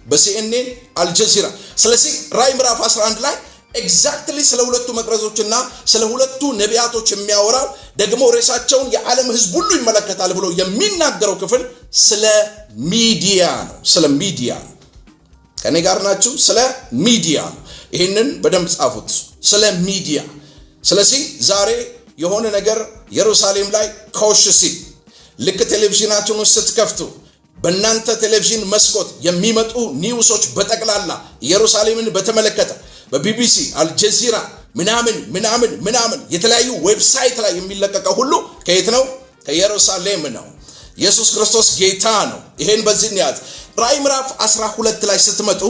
በሲኤንኤን፣ አልጀዚራ። ስለዚህ ራዕይ ምዕራፍ 11 ላይ ኤግዛክትሊ ስለ 2 መቅረዞችና ስለ 2 ነቢያቶች የሚያወራው ደግሞ ሬሳቸውን የዓለም ሕዝብ ሁሉ ይመለከታል ብሎ የሚናገረው ክፍል ስለ ሚዲያ ነው። ስለ ሚዲያ ነው። ከኔ ጋር ናችሁ? ስለ ሚዲያ ነው። ይህንን በደንብ ጻፉት። ስለ ሚዲያ። ስለዚህ ዛሬ የሆነ ነገር ኢየሩሳሌም ላይ ኮሽ ሲል ልክ ቴሌቪዥናችሁን ስትከፍቱ በእናንተ ቴሌቪዥን መስኮት የሚመጡ ኒውሶች በጠቅላላ ኢየሩሳሌምን በተመለከተ በቢቢሲ፣ አልጀዚራ ምናምን የተለያዩ ዌብሳይት ላይ የሚለቀቀው ሁሉ ከየት ነው? ከኢየሩሳሌም ነው። ኢየሱስ ክርስቶስ ጌታ ነው። ይሄን በዚህ ያዝ። ራዕይ ምዕራፍ 12 ላይ ስትመጡ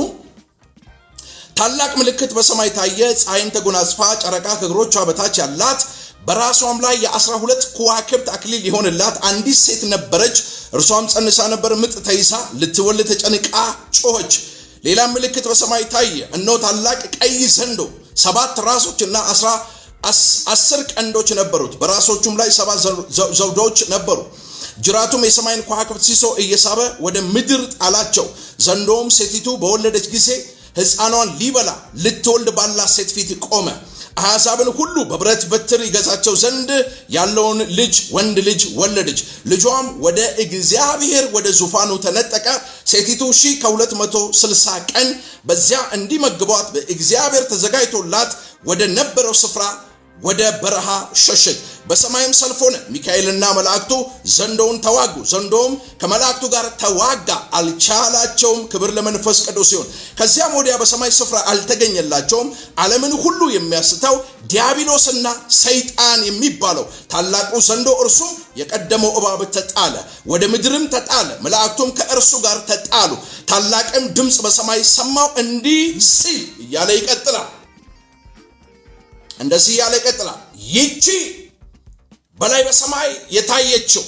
ታላቅ ምልክት በሰማይ ታየ። ፀሐይን ተጎናጽፋ ጨረቃ ከእግሮቿ በታች ያላት በራሷም ላይ የ12 ከዋክብት አክሊል የሆነላት አንዲት ሴት ነበረች። እርሷም ጸንሳ ነበር፣ ምጥ ተይዛ ልትወልድ ተጨንቃ ጮኸች። ሌላ ምልክት በሰማይ ታየ። እነሆ ታላቅ ቀይ ዘንዶ 7 ራሶችና 10 ቀንዶች ነበሩት። በራሶቹም ላይ 7 ዘውዶች ነበሩ። ጅራቱም የሰማይን ከዋክብት ሲሶ እየሳበ ወደ ምድር ጣላቸው። ዘንዶውም ሴቲቱ በወለደች ጊዜ ሕፃኗን ሊበላ ልትወልድ ባላት ሴት ፊት ቆመ። አሕዛብን ሁሉ በብረት በትር ይገዛቸው ዘንድ ያለውን ልጅ ወንድ ልጅ ወለደች። ልጇም ወደ እግዚአብሔር ወደ ዙፋኑ ተነጠቀ። ሴቲቱ 1260 ቀን በዚያ እንዲመግቧት በእግዚአብሔር ተዘጋጅቶላት ወደ ነበረው ስፍራ ወደ በረሃ ሸሸች። በሰማይም ሰልፍ ሆነ። ሚካኤልና መላእክቱ ዘንዶውን ተዋጉ። ዘንዶውም ከመላእክቱ ጋር ተዋጋ፣ አልቻላቸውም። ክብር ለመንፈስ ቅዱስ ይሁን። ከዚያም ወዲያ በሰማይ ስፍራ አልተገኘላቸውም። ዓለምን ሁሉ የሚያስተው ዲያብሎስና ሰይጣን የሚባለው ታላቁ ዘንዶ እርሱም የቀደመው እባብ ተጣለ፣ ወደ ምድርም ተጣለ። መላእክቱም ከእርሱ ጋር ተጣሉ። ታላቅም ድምፅ በሰማይ ሰማው፣ እንዲህ ሲል እያለ ይቀጥላል። እንደዚህ ያለ ይቀጥላል። ይቺ በላይ በሰማይ የታየችው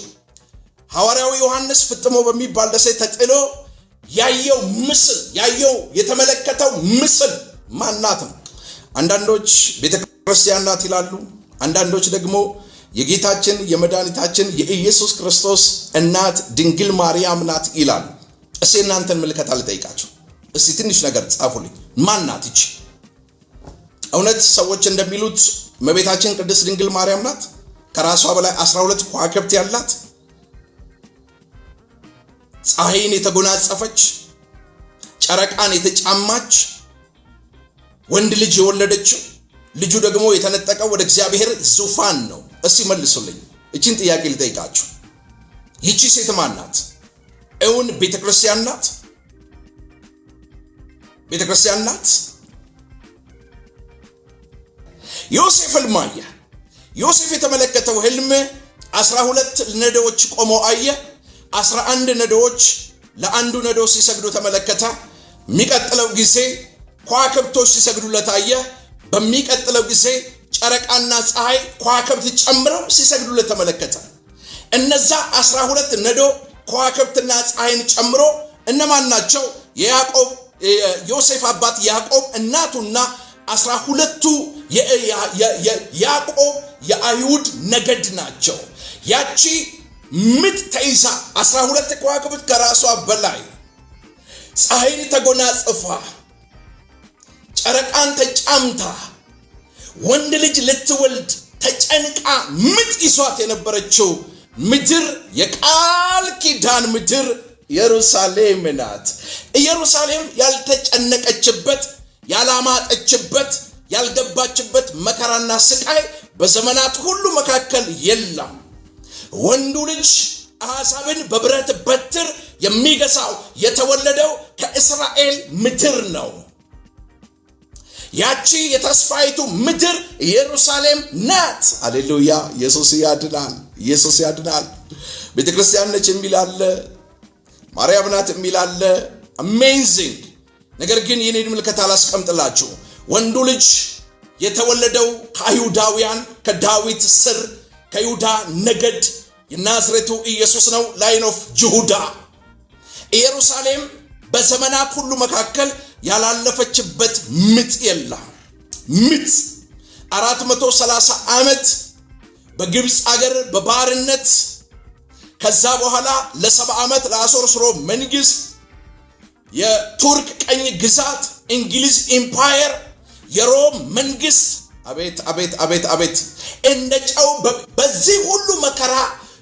ሐዋርያው ዮሐንስ ፍጥሞ በሚባል ደሴት ተጥሎ ያየው የተመለከተው ምስል ማናት ነው? አንዳንዶች ቤተክርስቲያን ናት ይላሉ። አንዳንዶች ደግሞ የጌታችን የመድኃኒታችን የኢየሱስ ክርስቶስ እናት ድንግል ማርያም ናት ይላሉ። እስቲ እናንተን ምልከታ ልጠይቃችሁ። እስቲ ትንሽ ነገር ጻፉልኝ። ማናት ይቺ? እውነት ሰዎች እንደሚሉት እመቤታችን ቅድስት ድንግል ማርያም ናት? ከራሷ በላይ 12 ከዋክብት ያላት፣ ፀሐይን የተጎናጸፈች፣ ጨረቃን የተጫማች፣ ወንድ ልጅ የወለደችው፣ ልጁ ደግሞ የተነጠቀው ወደ እግዚአብሔር ዙፋን ነው። እስቲ መልሱልኝ። እቺን ጥያቄ ልጠይቃችሁ። ይቺ ሴት ማን ናት? እውን ቤተክርስቲያን ናት? ቤተክርስቲያን ናት? ዮሴፍ ሕልም አየ። ዮሴፍ የተመለከተው ሕልም 12 ነዶዎች ቆመው አየ። 11 ነዶዎች ለአንዱ ነዶ ሲሰግዱ ተመለከተ። የሚቀጥለው ጊዜ ከዋክብቶች ሲሰግዱለት አየ። በሚቀጥለው ጊዜ ጨረቃና ፀሐይ ከዋክብት ጨምረው ሲሰግዱለት ተመለከተ። እነዛ 12 ነዶ ከዋክብትና ፀሐይን ጨምሮ እነማን ናቸው? የያዕቆብ ዮሴፍ አባት ያዕቆብ እናቱና 12ቱ የያዕቆብ የአይሁድ ነገድ ናቸው። ያቺ ምጥ ተይዛ 12 ከዋክብት ከራሷ በላይ ፀሐይን ተጎናጽፋ ጨረቃን ተጫምታ ወንድ ልጅ ልትወልድ ተጨንቃ ምጥ ይዟት የነበረችው ምድር የቃል ኪዳን ምድር ኢየሩሳሌም ናት። ኢየሩሳሌም ያልተጨነቀችበት፣ ያላማጠችበት፣ ያልገባችበት መከራና ስቃይ በዘመናት ሁሉ መካከል የለም። ወንዱ ልጅ አሕዛብን በብረት በትር የሚገዛው የተወለደው ከእስራኤል ምድር ነው። ያቺ የተስፋይቱ ምድር ኢየሩሳሌም ናት። ሃሌሉያ! ኢየሱስ ያድናል። ኢየሱስ ያድናል። ቤተክርስቲያን ነች የሚል አለ፣ ማርያም ናት የሚል አለ። አሜዚንግ። ነገር ግን የኔን ምልክት አላስቀምጥላችሁ። ወንዱ ልጅ የተወለደው ከአይሁዳውያን ከዳዊት ስር ከይሁዳ ነገድ የናዝሬቱ ኢየሱስ ነው። ላይን ኦፍ ይሁዳ። ኢየሩሳሌም በዘመናት ሁሉ መካከል ያላለፈችበት ምጥ የለም። ምጥ 430 ዓመት በግብፅ አገር በባርነት ከዛ በኋላ ለ70 ዓመት ለአሦር ስርወ መንግስት የቱርክ ቀኝ ግዛት እንግሊዝ ኢምፓየር የሮም መንግስት አቤት አቤት አቤት አቤት እንደ ጨው በዚህ ሁሉ መከራ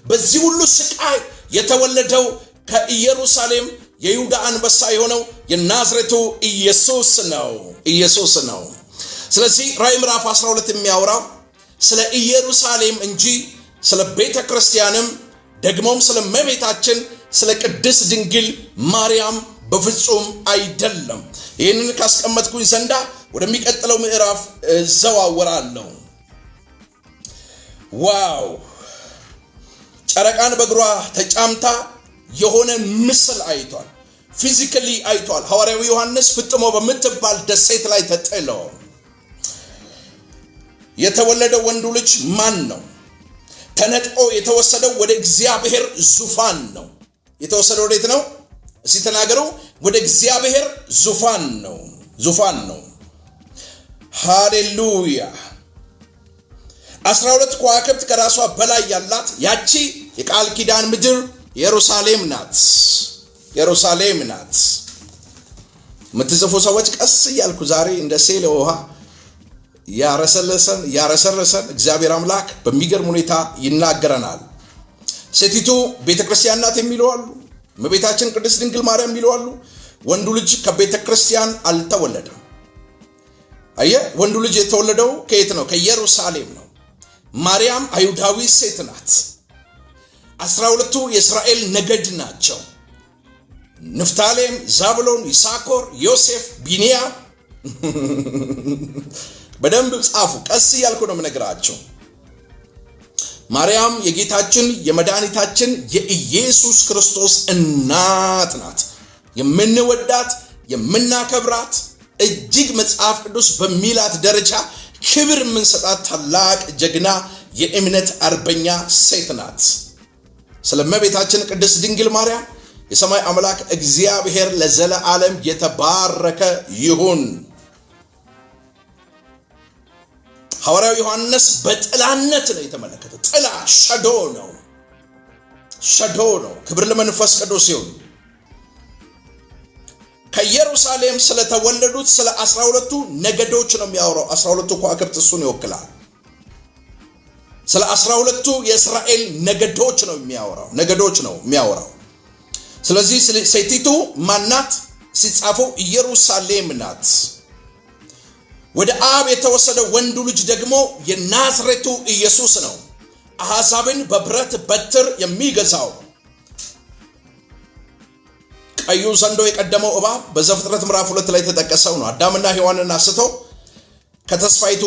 በዚህ ሁሉ ስቃይ የተወለደው ከኢየሩሳሌም የይሁዳ አንበሳ የሆነው የናዝሬቱ ኢየሱስ ነው። ኢየሱስ ነው። ስለዚህ ራዕይ ምዕራፍ 12 የሚያወራው ስለ ኢየሩሳሌም እንጂ ስለ ቤተ ክርስቲያንም ደግሞም ስለ እመቤታችን ስለ ቅድስት ድንግል ማርያም በፍጹም አይደለም። ይህንን ካስቀመጥኩኝ ዘንዳ ወደሚቀጥለው ምዕራፍ ዘዋወራለሁ። ዋው! ጨረቃን በእግሯ ተጫምታ የሆነ ምስል አይቷል። ፊዚካሊ አይቷል። ሐዋርያው ዮሐንስ ፍጥሞ በምትባል ደሴት ላይ ተጥለው የተወለደው ወንዱ ልጅ ማን ነው? ተነጥቆ የተወሰደው ወደ እግዚአብሔር ዙፋን ነው። የተወሰደው ወዴት ነው? እስቲ ተናገሩ። ወደ እግዚአብሔር ዙፋን ነው። ዙፋን ነው። ሃሌሉያ! 12 ከዋክብት ከራሷ በላይ ያላት ያቺ የቃል ኪዳን ምድር ኢየሩሳሌም ናት። ኢየሩሳሌም ናት። የምትጽፉ ሰዎች ቀስ እያልኩ ዛሬ እንደ ሴለ ውሃ ያረሰረሰን እግዚአብሔር አምላክ በሚገርም ሁኔታ ይናገረናል። ሴቲቱ ቤተክርስቲያን ናት የሚሉ አሉ። እመቤታችን ቅድስት ድንግል ማርያም የሚሉ አሉ። ወንዱ ልጅ ከቤተክርስቲያን አልተወለደም። አየህ፣ ወንዱ ልጅ የተወለደው ከየት ነው? ከኢየሩሳሌም ነው። ማርያም አይሁዳዊ ሴት ናት። 12ቱ የእስራኤል ነገድ ናቸው። ንፍታሌም፣ ዛብሎን፣ ይሳኮር፣ ዮሴፍ፣ ቢንያም። በደንብ ጻፉ። ቀስ እያልኩ ነው የምነግራቸው። ማርያም የጌታችን የመድኃኒታችን የኢየሱስ ክርስቶስ እናት ናት። የምንወዳት የምናከብራት እጅግ መጽሐፍ ቅዱስ በሚላት ደረጃ ክብር የምንሰጣት ታላቅ ጀግና የእምነት አርበኛ ሴት ናት። ስለ እመቤታችን ቅድስት ድንግል ማርያም የሰማይ አምላክ እግዚአብሔር ለዘለዓለም የተባረከ ይሁን። ሐዋርያው ዮሐንስ በጥላነት ነው የተመለከተ። ጥላ ሸዶ ነው። ሸዶ ነው። ክብር ለመንፈስ ቅዱስ ይሁን። ከኢየሩሳሌም ስለተወለዱት ስለ 12ቱ ነገዶች ነው የሚያወራው። 12ቱ ከዋክብት እሱን ይወክላል። ስለ 12ቱ የእስራኤል ነገዶች ነው የሚያወራው። ነገዶች ነው የሚያወራው። ስለዚህ ሴቲቱ ማናት ሲጻፈው ኢየሩሳሌም ናት። ወደ አብ የተወሰደ ወንዱ ልጅ ደግሞ የናዝሬቱ ኢየሱስ ነው። አሕዛብን በብረት በትር የሚገዛው ቀዩ ዘንዶ የቀደመው እባብ በዘፍጥረት ምዕራፍ 2 ላይ ተጠቀሰው ነው። አዳምና ሔዋንን አስቶ ከተስፋይቱ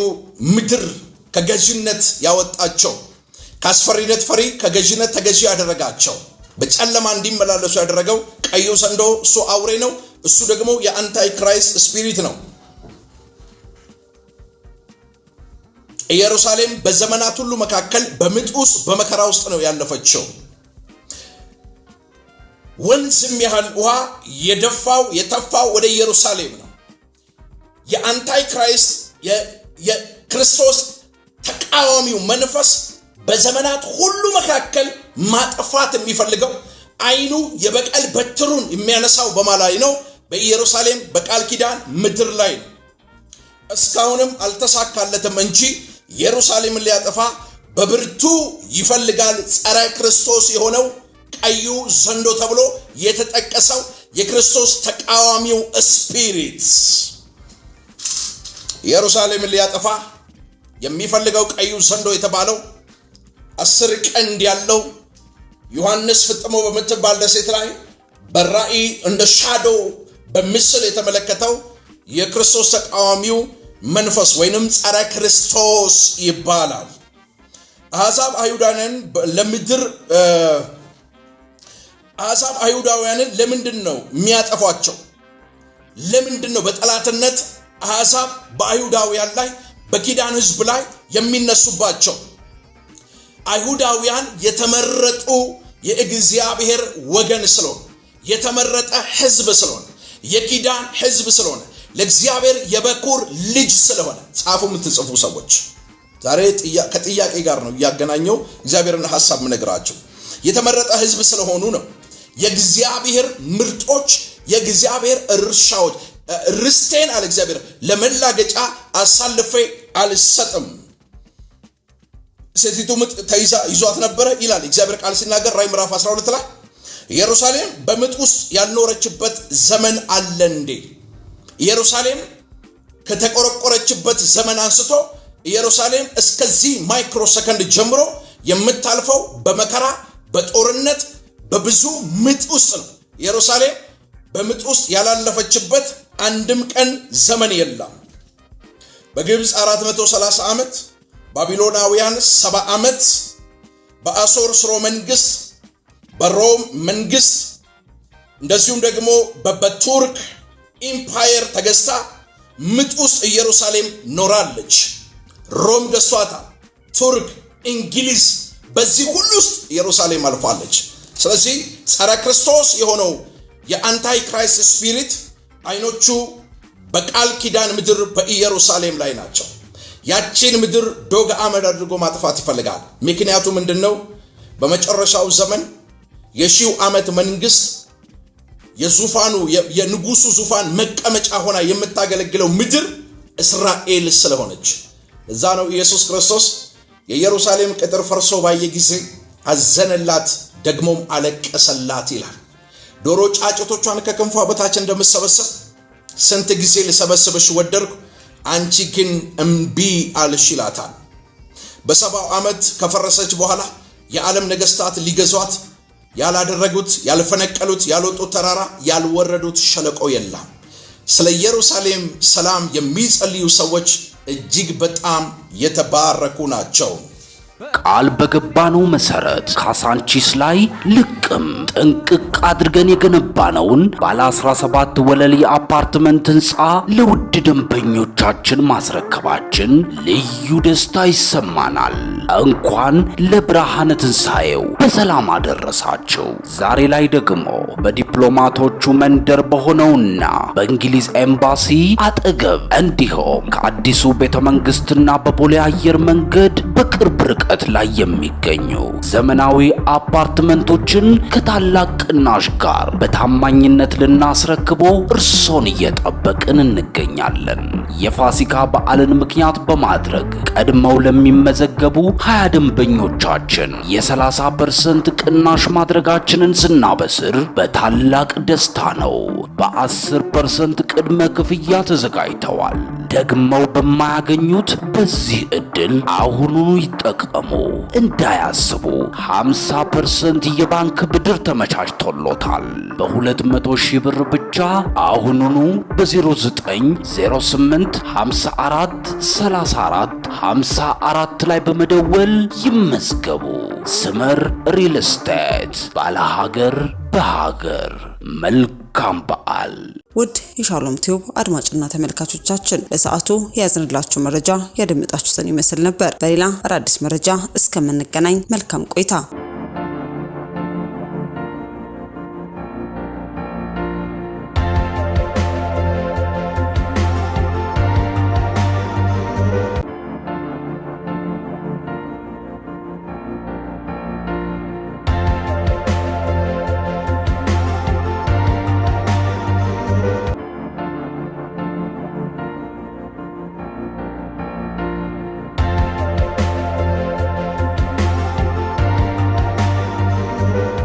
ምድር ከገዥነት ያወጣቸው፣ ከአስፈሪነት ፈሪ ከገዥነት ተገዢ ያደረጋቸው፣ በጨለማ እንዲመላለሱ ያደረገው ቀዩ ዘንዶ እሱ አውሬ ነው። እሱ ደግሞ የአንታይ ክራይስት ስፒሪት ነው። ኢየሩሳሌም በዘመናት ሁሉ መካከል በምጥ ውስጥ በመከራ ውስጥ ነው ያለፈችው። ወንዝም ያህል ውሃ የተፋው ወደ ኢየሩሳሌም ነው። የአንታይ ክራይስት የክርስቶስ ተቃዋሚው መንፈስ በዘመናት ሁሉ መካከል ማጥፋት የሚፈልገው አይኑ የበቀል በትሩን የሚያነሳው በማላይ ነው? በኢየሩሳሌም በቃል ኪዳን ምድር ላይ ነው። እስካሁንም አልተሳካለትም እንጂ ኢየሩሳሌምን ሊያጠፋ በብርቱ ይፈልጋል። ጸረ ክርስቶስ የሆነው ቀዩ ዘንዶ ተብሎ የተጠቀሰው የክርስቶስ ተቃዋሚው ስፒሪት ኢየሩሳሌምን ሊያጠፋ የሚፈልገው ቀዩ ዘንዶ የተባለው 10 ቀንድ ያለው ዮሐንስ ፍጥሞ በምትባል ደሴት ላይ በራእይ እንደ ሻዶ በምስል የተመለከተው የክርስቶስ ተቃዋሚው መንፈስ ወይንም ጸረ ክርስቶስ ይባላል። አሕዛብ አይሁዳውያንን ለምንድን ነው የሚያጠፏቸው? ለምንድን ነው በጠላትነት አሕዛብ በአይሁዳውያን ላይ በኪዳን ሕዝብ ላይ የሚነሱባቸው? አይሁዳውያን የተመረጡ የእግዚአብሔር ወገን ስለሆነ፣ የተመረጠ ሕዝብ ስለሆነ፣ የኪዳን ሕዝብ ስለሆነ፣ ለእግዚአብሔር የበኩር ልጅ ስለሆነ ጻፉ የምትጽፉ ሰዎች ዛሬ ከጥያቄ ጋር ነው እያገናኘው እግዚአብሔርን ሐሳብ ምነግራችሁ። የተመረጠ ሕዝብ ስለሆኑ ነው። የእግዚአብሔር ምርጦች፣ የእግዚአብሔር እርሻዎች፣ ርስቴን አለ እግዚአብሔር ለመላገጫ አሳልፌ አልሰጥም። ሴቲቱ ምጥ ተይዛ ይዟት ነበረ ይላል እግዚአብሔር ቃል ሲናገር ራዕይ ምዕራፍ 12 ላይ ኢየሩሳሌም በምጥ ውስጥ ያልኖረችበት ዘመን አለ እንዴ? ኢየሩሳሌም ከተቆረቆረችበት ዘመን አንስቶ ኢየሩሳሌም እስከዚህ ማይክሮ ሰከንድ ጀምሮ የምታልፈው በመከራ በጦርነት በብዙ ምጥ ውስጥ ነው። ኢየሩሳሌም በምጥ ውስጥ ያላለፈችበት አንድም ቀን ዘመን የለም። በግብፅ 430 ዓመት፣ ባቢሎናውያን 70 ዓመት፣ በአሦር ስርወ መንግስት፣ በሮም መንግስት እንደዚሁም ደግሞ በቱርክ ኢምፓየር ተገዝታ ምጥ ውስጥ ኢየሩሳሌም ኖራለች። ሮም ገዝቷታል። ቱርክ፣ እንግሊዝ በዚህ ሁሉ ውስጥ ኢየሩሳሌም አልፋለች። ስለዚህ ጸረ ክርስቶስ የሆነው የአንታይ ክራይስት ስፒሪት አይኖቹ በቃል ኪዳን ምድር በኢየሩሳሌም ላይ ናቸው። ያቺን ምድር ዶግ አመድ አድርጎ ማጥፋት ይፈልጋል። ምክንያቱ ምንድነው? በመጨረሻው ዘመን የሺው ዓመት መንግስት የዙፋኑ የንጉሱ ዙፋን መቀመጫ ሆና የምታገለግለው ምድር እስራኤል ስለሆነች እዛ ነው ኢየሱስ ክርስቶስ የኢየሩሳሌም ቅጥር ፈርሶ ባየ ጊዜ አዘነላት፣ ደግሞም አለቀሰላት ይላል። ዶሮ ጫጭቶቿን ከክንፏ በታች እንደምትሰበስብ ስንት ጊዜ ልሰበስብሽ ወደድኩ፣ አንቺ ግን እምቢ አልሽ ይላታል። በ70 ዓመት ከፈረሰች በኋላ የዓለም ነገስታት ሊገዟት ያላደረጉት፣ ያልፈነቀሉት፣ ያልወጡት ተራራ፣ ያልወረዱት ሸለቆ የለም። ስለ ኢየሩሳሌም ሰላም የሚጸልዩ ሰዎች እጅግ በጣም የተባረኩ ናቸው። ቃል በገባነው መሰረት ካሳንቺስ ላይ ልቅም ጥንቅቅ አድርገን የገነባነውን ባለ 17 ወለል የአፓርትመንት ህንፃ ለውድ ደንበኞቻችን ማስረከባችን ልዩ ደስታ ይሰማናል። እንኳን ለብርሃነ ትንሣኤው በሰላም አደረሳቸው። ዛሬ ላይ ደግሞ በዲፕሎማቶቹ መንደር በሆነውና በእንግሊዝ ኤምባሲ አጠገብ እንዲሁም ከአዲሱ ቤተ መንግስትና በቦሌ አየር መንገድ በቅርብ ርቀት ላይ የሚገኙ ዘመናዊ አፓርትመንቶችን ከታላቅ ቅናሽ ጋር በታማኝነት ልናስረክቦ እርሶን እየጠበቅን እንገኛለን። የፋሲካ በዓልን ምክንያት በማድረግ ቀድመው ለሚመዘገቡ 20 ደንበኞቻችን የ30% ቅናሽ ማድረጋችንን ስናበስር በታላቅ ደስታ ነው። በ10% ቅድመ ክፍያ ተዘጋጅተዋል። ደግመው በማያገኙት በዚህ ዕድል አሁኑኑ ይጠቀሙ። እንዳያስቡ 50% የባንክ ብድር ተመቻችቶሎታል። በ200 ሺህ ብር ብቻ አሁኑኑ በ0908 54 34 54 ላይ በመደወል ይመዝገቡ። ስመር ሪል ስቴት ባለ ሀገር በሀገር። መልካም መልካም በዓል። ውድ የሻሎም ቲዩብ አድማጭና ተመልካቾቻችን ለሰዓቱ ያዝንላችሁ መረጃ ያደመጣችሁትን ይመስል ነበር። በሌላ አዲስ መረጃ እስከምንገናኝ መልካም ቆይታ